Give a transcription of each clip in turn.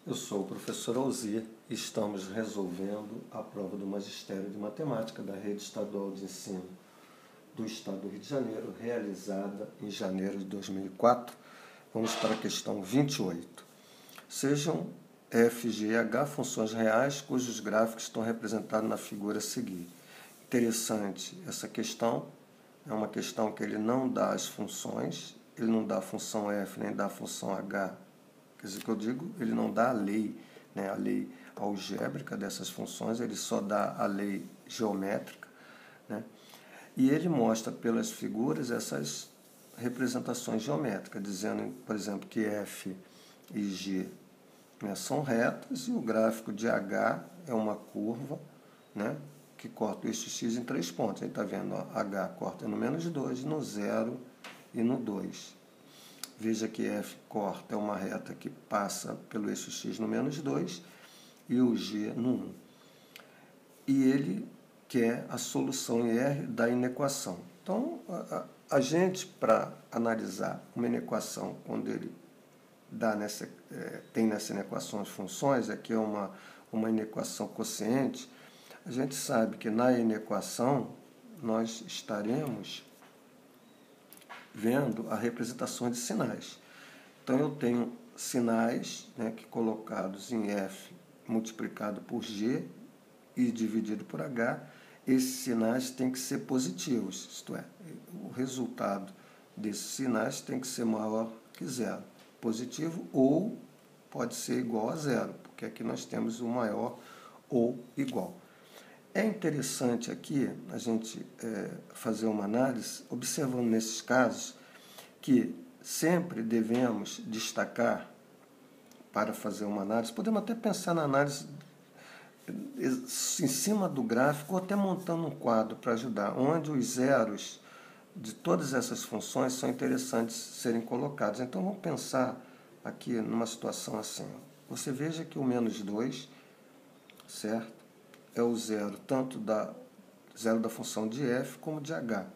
Eu sou o professor Alzir e estamos resolvendo a prova do Magistério de Matemática da Rede Estadual de Ensino do Estado do Rio de Janeiro, realizada em janeiro de 2004. Vamos para a questão 28. Sejam f, g e h funções reais cujos gráficos estão representados na figura a seguir. Interessante, essa questão é uma questão que ele não dá as funções, ele não dá a função f nem dá a função h. Quer dizer, que eu digo, ele não dá a lei, né, a lei algébrica dessas funções, ele só dá a lei geométrica, né? E ele mostra pelas figuras essas representações geométricas, dizendo, por exemplo, que f e g, né, são retas e o gráfico de h é uma curva, né, que corta o eixo x em 3 pontos. Aí está vendo, ó, h corta no -2, no 0 e no 2. Veja que f corta é uma reta que passa pelo eixo x no -2 e o g no 1. E ele quer a solução em R da inequação. Então, a gente, para analisar uma inequação, quando ele dá tem nessa inequação as funções, aqui é uma inequação quociente, a gente sabe que na inequação nós estaremos vendo a representação de sinais. Então, eu tenho sinais, né, que colocados em f multiplicado por g e dividido por h, esses sinais têm que ser positivos, isto é, o resultado desses sinais tem que ser maior que zero, positivo, ou pode ser igual a zero, porque aqui nós temos o maior ou igual. É interessante aqui a gente fazer uma análise, observando nesses casos, que sempre devemos destacar, para fazer uma análise, podemos até pensar na análise em cima do gráfico, ou até montando um quadro para ajudar, onde os zeros de todas essas funções são interessantes serem colocados. Então, vamos pensar aqui numa situação assim. Você veja que o -2, certo? É o zero, tanto zero da função de f como de h.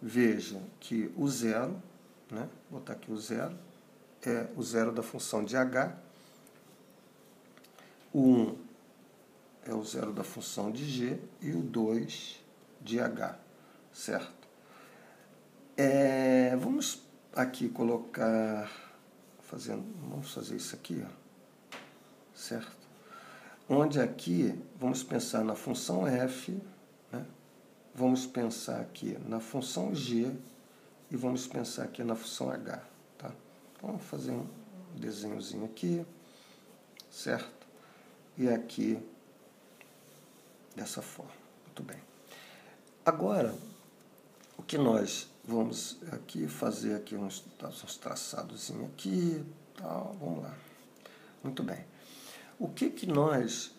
Veja que o zero, né? Vou botar aqui o zero, é o zero da função de h. O 1 é o zero da função de g e o 2 de h, certo? Vamos aqui colocar, vamos fazer isso aqui, ó, certo? Onde aqui vamos pensar na função f, né? Vamos pensar aqui na função g e vamos pensar aqui na função h, tá? Então, vamos fazer um desenhozinho aqui, certo? E aqui dessa forma. Muito bem. Agora, o que nós vamos aqui fazer aqui uns traçados aqui, tal, vamos lá. Muito bem. O que nós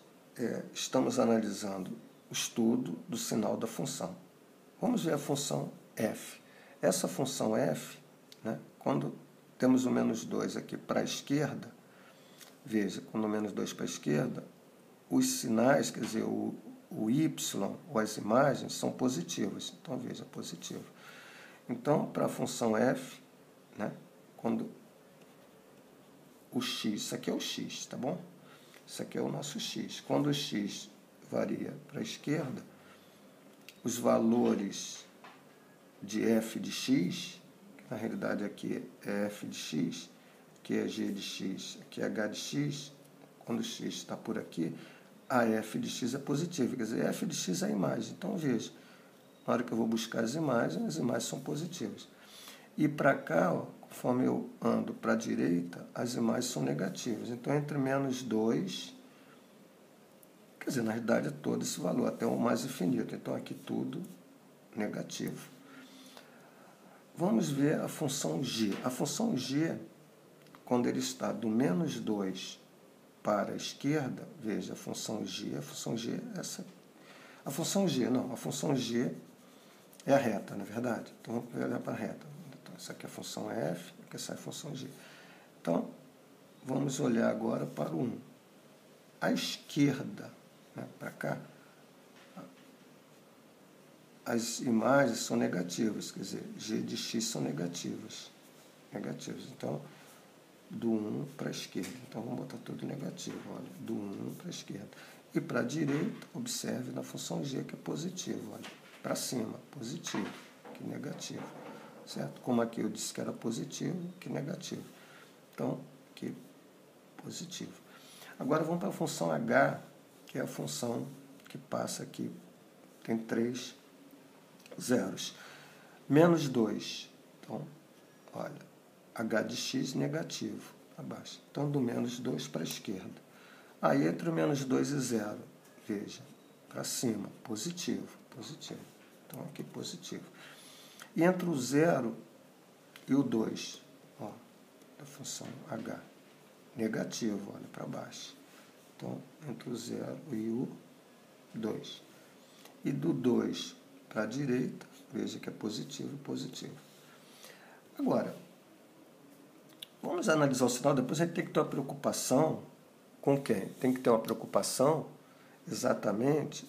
estamos analisando? O estudo do sinal da função. Vamos ver a função f. Essa função f, né, quando temos o -2 aqui para a esquerda, veja, quando o -2 para a esquerda, os sinais, quer dizer, o y ou as imagens são positivas. Então, veja, positivo. Então, para a função f, né, quando o x, isso aqui é o x, tá bom? Isso aqui é o nosso x. Quando o x varia para a esquerda, os valores de f de x, que na realidade aqui é f de x, aqui é g de x, aqui é h de x, quando o x está por aqui, a f de x é positiva, quer dizer, f de x é a imagem. Então, veja, na hora que eu vou buscar as imagens são positivas. E para cá, ó, conforme eu ando para a direita, as imagens são negativas. Então, entre -2, quer dizer, na realidade é todo esse valor, até o mais infinito. Então, aqui tudo negativo. Vamos ver a função g. A função g, quando ele está do -2 para a esquerda, veja, a função g é essa. A função g é a reta, não é verdade? Então, vamos olhar para a reta. Então, essa aqui é a função f, aqui essa é a função g. Então, vamos olhar agora para o 1. À esquerda, né, para cá, as imagens são negativas, quer dizer, g de x são negativas. Então, do 1 para a esquerda. Então, vamos botar tudo negativo, olha, do 1 para a esquerda. E para a direita, observe na função g, que é positivo, olha, para cima, positivo, que negativo, certo? Como aqui eu disse que era positivo, que negativo. Então, aqui, positivo. Agora, vamos para a função h, que é a função que passa aqui, tem 3 zeros. Menos 2, então, olha, h de x negativo, abaixo. Então, do menos 2 para a esquerda. Aí, entre o menos 2 e 0, veja, para cima, positivo, positivo. Então, aqui, positivo. E entre o 0 e o 2, ó, da função h, negativo, olha, para baixo. Então, entre o 0 e o 2. E do 2 para a direita, veja que é positivo, positivo. Agora, vamos analisar o sinal, depois a gente tem que ter uma preocupação com quem? Tem que ter uma preocupação exatamente,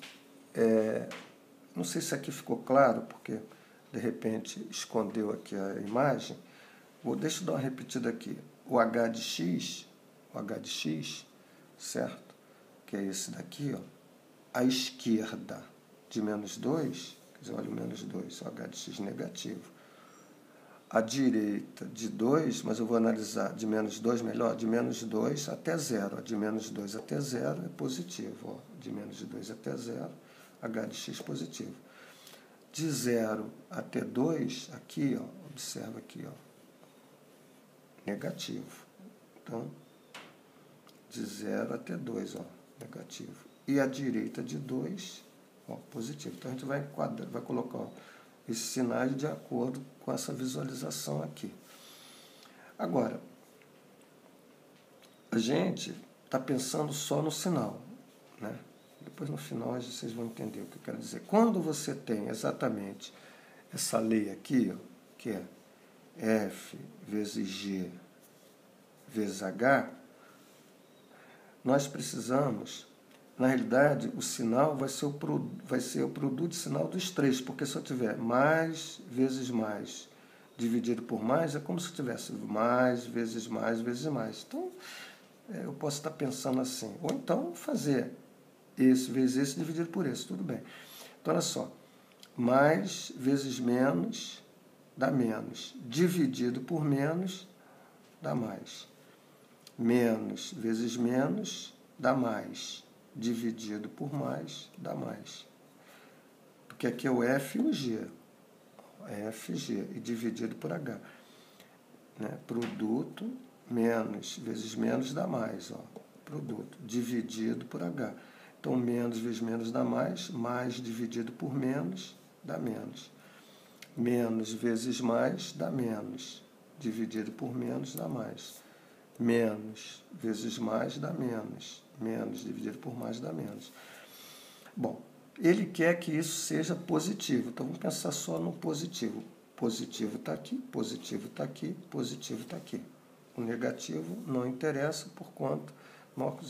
não sei se aqui ficou claro, porque de repente escondeu aqui a imagem. Deixa eu dar uma repetida aqui. O h de x, certo? Que é esse daqui, ó, à esquerda de menos 2, quer dizer, olha o menos 2, o h de x negativo. À direita de 2, mas eu vou analisar de menos 2 melhor, de menos 2 até 0. De menos 2 até 0 é positivo. Ó. De menos 2 até 0, h de x positivo. De 0 até 2, aqui, ó, observa aqui, ó, negativo. Então, de 0 até 2, ó, negativo. E à direita de 2, ó, positivo. Então, a gente vai enquadrar, vai colocar, ó, esses sinais de acordo com essa visualização aqui. Agora, a gente está pensando só no sinal, né? Depois, no final, vocês vão entender o que eu quero dizer. Quando você tem exatamente essa lei aqui, ó, que é F vezes G vezes H, nós precisamos, na realidade, o sinal vai ser o produto de sinal dos três, porque se eu tiver mais vezes mais dividido por mais, é como se eu tivesse mais vezes mais vezes mais. Então, eu posso estar pensando assim, ou então fazer esse vezes esse dividido por esse, tudo bem. Então, olha só, mais vezes menos dá menos, dividido por menos dá mais. Menos vezes menos dá mais, dividido por mais dá mais. Porque aqui é o F e o G. F e G, e dividido por H. Né? Produto menos vezes menos dá mais. Ó. Produto dividido por H. Então, menos vezes menos dá mais dividido por menos dá menos. Menos vezes mais dá menos, dividido por menos dá mais. Menos vezes mais dá menos, menos dividido por mais dá menos. Bom, ele quer que isso seja positivo, então vamos pensar só no positivo. Positivo está aqui, positivo está aqui, positivo está aqui. O negativo não interessa por conta,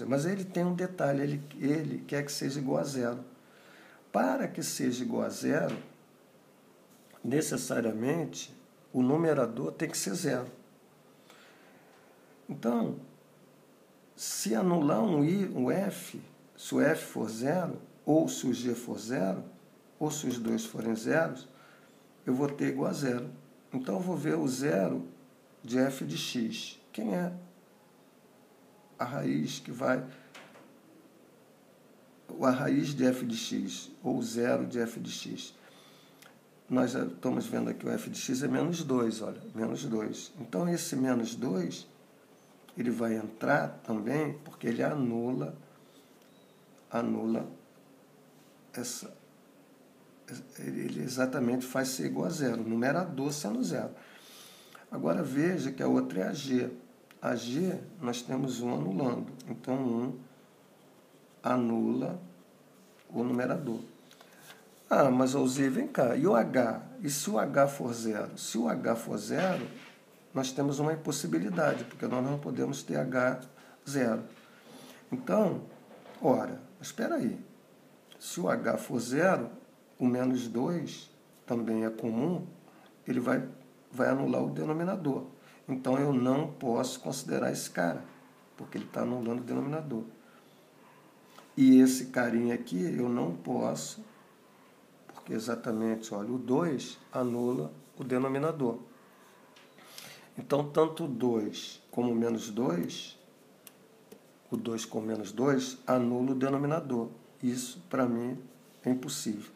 mas ele tem um detalhe, ele quer que seja igual a zero. Para que seja igual a zero, necessariamente o numerador tem que ser zero. Então, se anular um f, se o f for zero, ou se o g for zero, ou se os dois forem zeros, eu vou ter igual a zero. Então, eu vou ver o zero de f de x. Quem é a raiz que vai... A raiz de f de x, ou zero de f de x. Nós já estamos vendo aqui o f de x é menos 2, olha, menos 2. Então, esse menos 2... ele vai entrar também porque ele anula essa... Ele exatamente faz ser igual a zero, o numerador sendo zero. Agora veja que a outra é a g. A g nós temos 1 anulando, então 1 anula o numerador. Ah, mas Alzir, vem cá, e o h? E se o h for zero? Se o h for zero, nós temos uma impossibilidade, porque nós não podemos ter h zero. Então, ora, espera aí, se o h for zero, o menos 2 também é comum, ele vai anular o denominador. Então, eu não posso considerar esse cara, porque ele está anulando o denominador. E esse carinha aqui, eu não posso, porque exatamente, olha, o 2 anula o denominador. Então, tanto o 2 como o menos 2, o 2 com menos 2, anula o denominador. Isso, para mim, é impossível.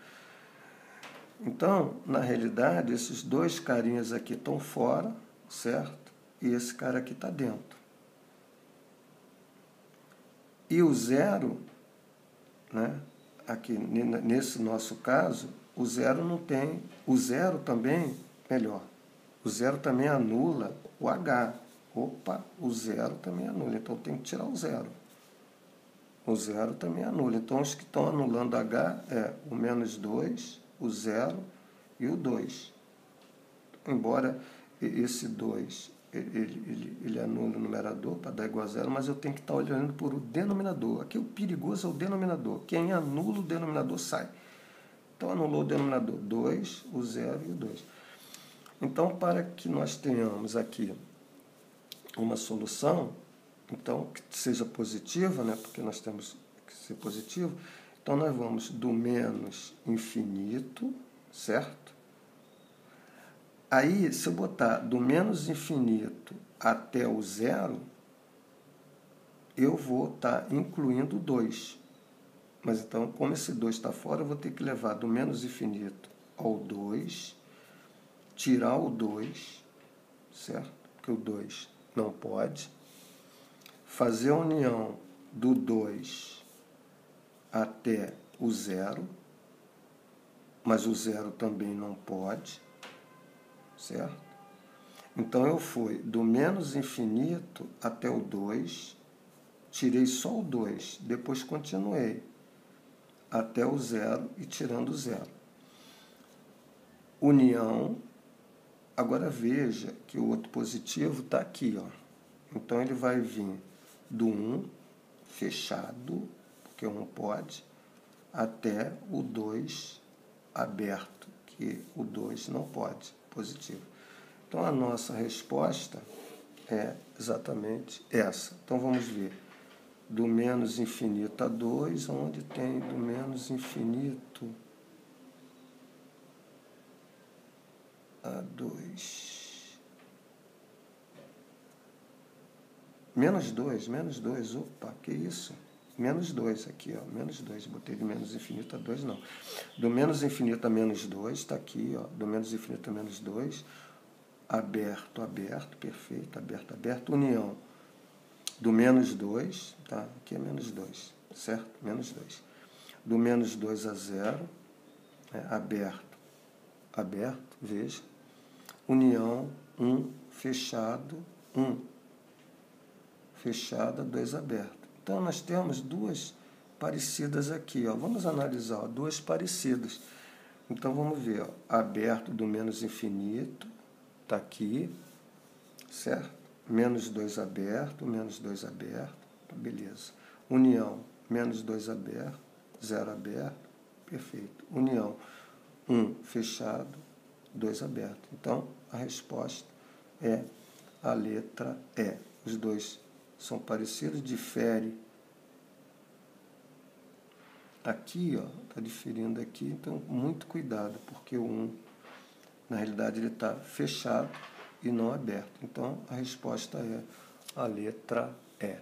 Então, na realidade, esses dois carinhas aqui estão fora, certo? E esse cara aqui está dentro. E o zero, né? Aqui nesse nosso caso, o zero não tem... O zero também, melhor, o zero também anula o H. Opa, o zero também anula, então tem que tirar o zero. O zero também anula. Então, os que estão anulando H é o menos 2, o 0 e o 2. Embora esse 2 ele anule o numerador para dar igual a 0, mas eu tenho que estar olhando por o denominador. Aqui o perigoso é o denominador. Quem anula o denominador sai. Então, anulou o denominador 2, o 0 e o 2. Então, para que nós tenhamos aqui uma solução, então, que seja positiva, né? Porque nós temos que ser positivo. Então, nós vamos do menos infinito, certo? Aí, se eu botar do menos infinito até o zero, eu vou estar incluindo o 2. Mas, então, como esse 2 está fora, eu vou ter que levar do menos infinito ao 2, tirar o 2, certo? Porque o 2 não pode. Fazer a união do 2 até o 0, mas o 0 também não pode, certo? Então, eu fui do menos infinito até o 2, tirei só o 2, depois continuei até o 0 e tirando o 0. União, agora veja que o outro positivo está aqui, ó. Então, ele vai vir do 1, fechado, porque o 1 pode, até o 2 aberto, que o 2 não pode, positivo. Então, a nossa resposta é exatamente essa. Então, vamos ver. Do menos infinito a 2, onde tem do menos infinito a 2. Menos 2, opa, que isso? Menos 2 aqui, ó, menos 2, botei de menos infinito a 2, não. Do menos infinito a menos 2, está aqui, ó, do menos infinito a menos 2, aberto, aberto, perfeito, aberto, aberto, união do menos 2, tá? Aqui é menos 2, certo? Menos 2. Do menos 2 a 0, aberto, aberto, veja, união 1, fechado, 1, fechada, 2 aberto. Então, nós temos duas parecidas aqui, ó. Vamos analisar, ó, duas parecidas. Então, vamos ver, ó, aberto do menos infinito, está aqui, certo? Menos 2 aberto, menos 2 aberto, beleza. União, menos 2 aberto, 0 aberto, perfeito. União, 1 fechado, 2 aberto. Então, a resposta é a letra E. Os dois são parecidos, difere aqui, ó, está diferindo aqui, então muito cuidado, porque o 1, na realidade, ele está fechado e não aberto. Então, a resposta é a letra E.